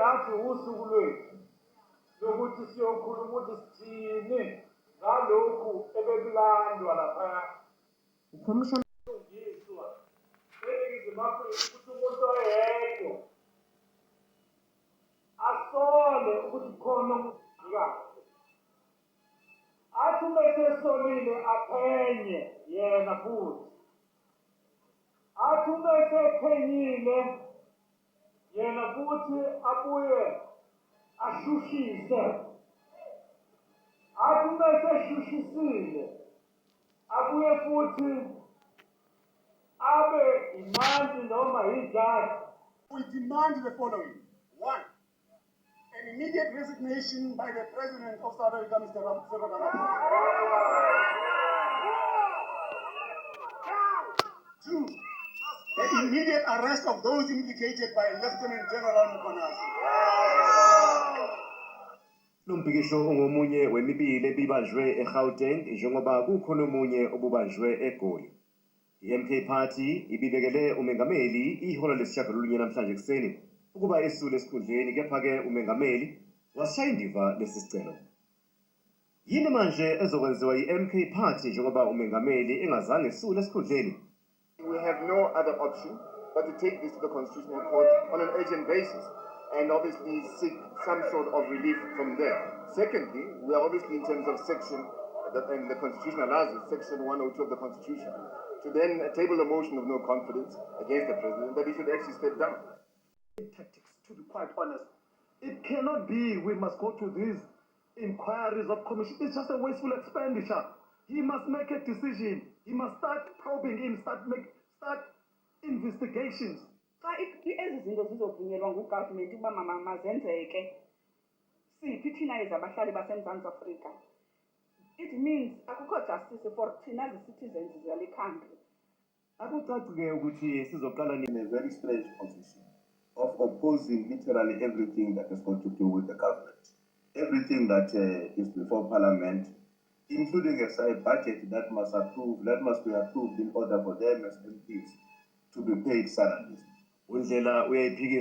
nathi usuku lwethu lokuthi siyokhuluma ukuthi sithini ngalokhu ebekulandwa laphaya. Ngiswa eNingizimu Afrika ukuthi umuntu oyedwa asole ukuthi khona umhlengikazi. Athi uma esesolile aphenye yena futhi. Athi uma esephenyile yena futhi abuye ashushise. Athi uma eseshushisile abuye futhi abe imantsi noma yijaji. We demand the following. One, an immediate resignation by the President of South Africa, Mr. Cyril Ramaphosa. Two, the immediate arrest of those implicated by Lieutenant General Mkhwanazi. Lombhikisho ongomunye wemibili ebibanjwe eGauteng njengoba kukhona omunye obubanjwe eGoli. I-MK Party ibibekele umengameli ihora lesishagalolunye namhlanje kuseni ukuba esule esikhundleni, kepha-ke umengameli wasishaya indiva lesi sicelo. Yini manje ezokwenziwa yi-MK Party njengoba umengameli engazange esule esikhundleni? We have no other option but to take this to the Constitutional Court on an urgent basis and obviously seek some sort of relief from there. Secondly, we are obviously in terms of section, and the Constitution allows it, section 102 of the Constitution, to then table a motion of no confidence against the President that he should actually step down. Tactics, to be quite honest. It cannot be we must go to these inquiries of commission. It's just a wasteful expenditure. He must make a decision. He must start probing him, start investigations. Ezi zinto zizovunyelwa ngugovernment uba mazenzeke siphi thina ezabahlali baseMzantsi Afrika. It means akukho justice for thina citizens zale country. Akucaci-ke ukuthi sizoqala in a very strange position of opposing literally everything that has got to do with the government. Everything that is before Parliament, including a budget that must be approved in order for them as MPs to be paid salaries. undlela uyayiphikisa